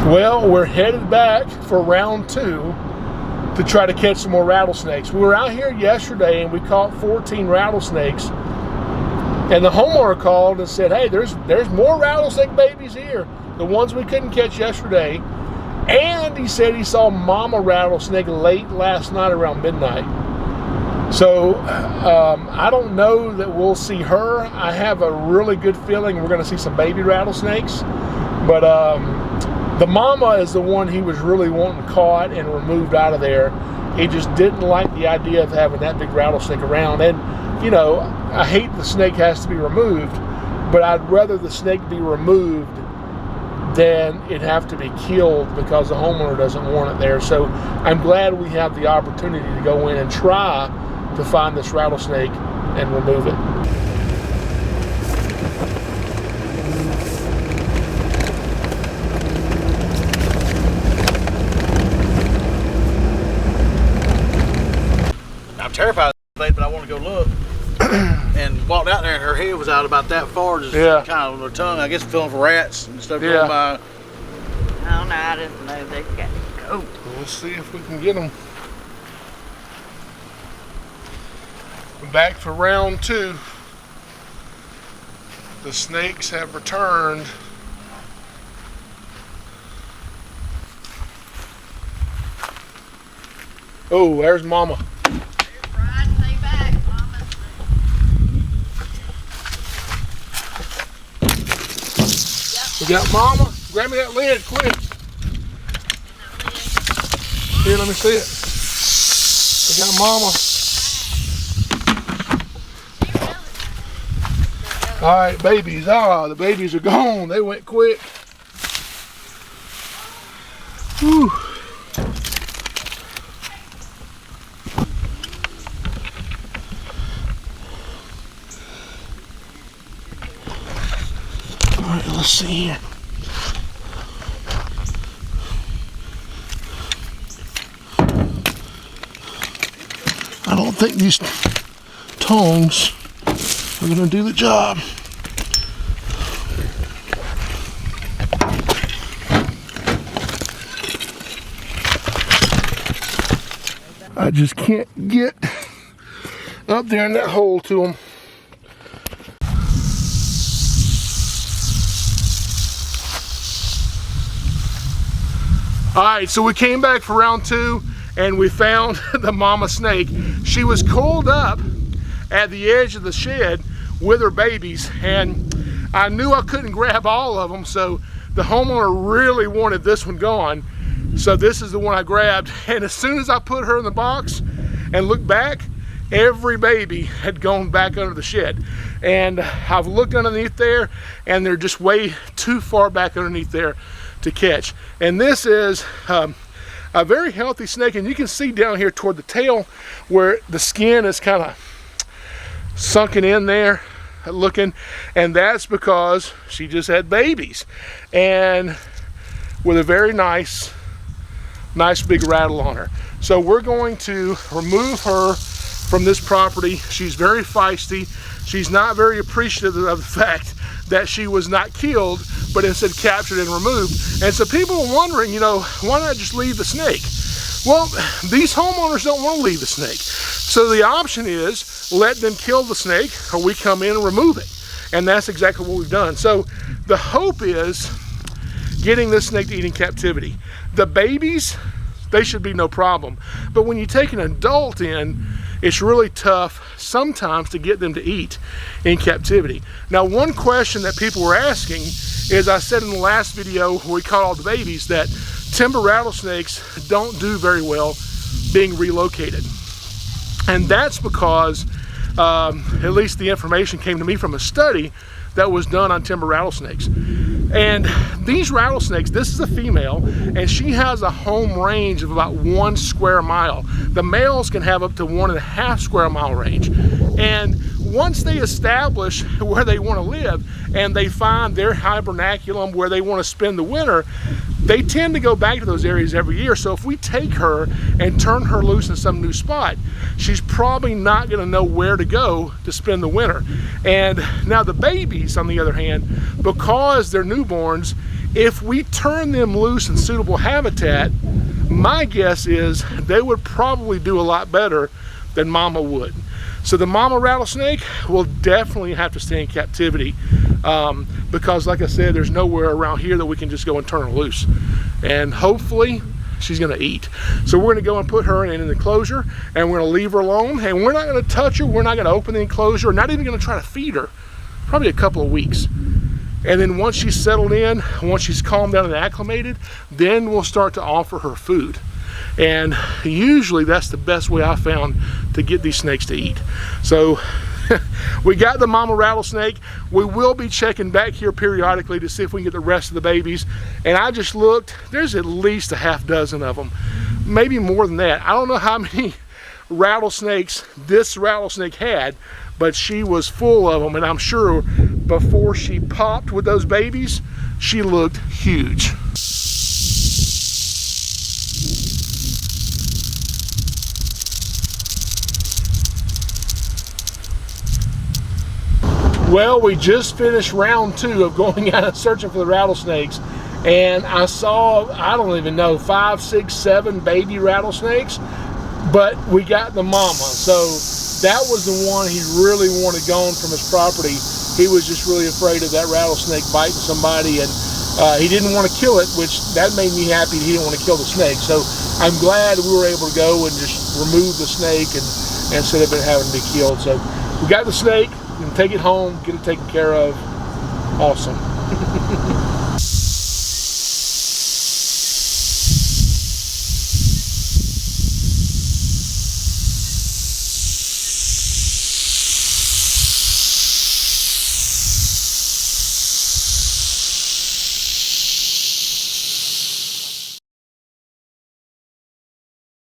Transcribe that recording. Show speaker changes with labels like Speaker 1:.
Speaker 1: Well, we're headed back for round 2 to try to catch some more rattlesnakes. We were out here yesterday and we caught 14 rattlesnakes. And the homeowner called and said, hey, there's more rattlesnake babies here, the ones we couldn't catch yesterday. And he said he saw mama rattlesnake late last night around midnight. So I don't know that we'll see her. I have a really good feeling we're going to see some baby rattlesnakes. But the mama is the one he was really wanting caught and removed out of there. He just didn't like the idea of having that big rattlesnake around. And, you know, I hate the snake has to be removed, but I'd rather the snake be removed than it have to be killed because the homeowner doesn't want it there. So I'm glad we have the opportunity to go in and try to find this rattlesnake and remove it.
Speaker 2: I'm terrified of the thing, but I want to go look. And walked out there and her head was out about that far, just kind of on her tongue, I guess feeling for rats and stuff going by.
Speaker 3: Oh no, I didn't know they got to go.
Speaker 1: We'll see if we can get them. We're back for round 2. The snakes have returned. Oh, there's mama. We got mama. Grab me that lid, quick. Here, let me see it. We got mama. All right, babies. The babies are gone. They went quick. Whew. All right, let's see here. I don't think these tongs are going to do the job. I just can't get up there in that hole to them. All right, so we came back for round 2 and we found the mama snake. She was coiled up at the edge of the shed with her babies, and I knew I couldn't grab all of them, so the homeowner really wanted this one gone. So this is the one I grabbed, and as soon as I put her in the box and looked back, every baby had gone back under the shed. And I've looked underneath there, and they're just way too far back underneath there to catch. And this is a very healthy snake, and you can see down here toward the tail where the skin is kind of sunken in there looking, and that's because she just had babies, and with a very nice big rattle on her. So we're going to remove her from this property. She's very feisty. She's not very appreciative of the fact that she was not killed, but instead captured and removed. And so people are wondering, you know, why not just leave the snake? Well, these homeowners don't want to leave the snake. So the option is let them kill the snake, or we come in and remove it. And that's exactly what we've done. So the hope is getting this snake to eat in captivity. The babies, they should be no problem. But when you take an adult in, it's really tough sometimes to get them to eat in captivity. Now, one question that people were asking is, I said in the last video where we caught all the babies, that timber rattlesnakes don't do very well being relocated. And that's because, at least the information came to me from a study that was done on timber rattlesnakes. And these rattlesnakes, this is a female, and she has a home range of about 1 square mile. The males can have up to 1.5 square mile range. And once they establish where they want to live and they find their hibernaculum where they want to spend the winter, they tend to go back to those areas every year. So if we take her and turn her loose in some new spot, she's probably not going to know where to go to spend the winter. And now the babies, on the other hand, because they're newborns, if we turn them loose in suitable habitat, my guess is they would probably do a lot better than mama would. So the mama rattlesnake will definitely have to stay in captivity because, like I said, there's nowhere around here that we can just go and turn her loose. And hopefully she's gonna eat. So we're gonna go and put her in an enclosure, and we're gonna leave her alone, and we're not gonna touch her, we're not gonna open the enclosure, not even gonna try to feed her, probably a couple of weeks. And then once she's settled in, once she's calmed down and acclimated, then we'll start to offer her food. And usually that's the best way I found to get these snakes to eat. So we got the mama rattlesnake. We will be checking back here periodically to see if we can get the rest of the babies. And I just looked, there's at least a half dozen of them, maybe more than that. I don't know how many rattlesnakes this rattlesnake had, but she was full of them, and I'm sure before she popped with those babies, she looked huge. Well, we just finished round 2 of going out and searching for the rattlesnakes, and I saw, I don't even know, 5, 6, 7 baby rattlesnakes, but we got the mama. So that was the one he really wanted gone from his property. He was just really afraid of that rattlesnake biting somebody, and he didn't want to kill it, which that made me happy. He didn't want to kill the snake. So I'm glad we were able to go and just remove the snake and instead of it having to be killed. So we got the snake, we can take it home, get it taken care of. Awesome.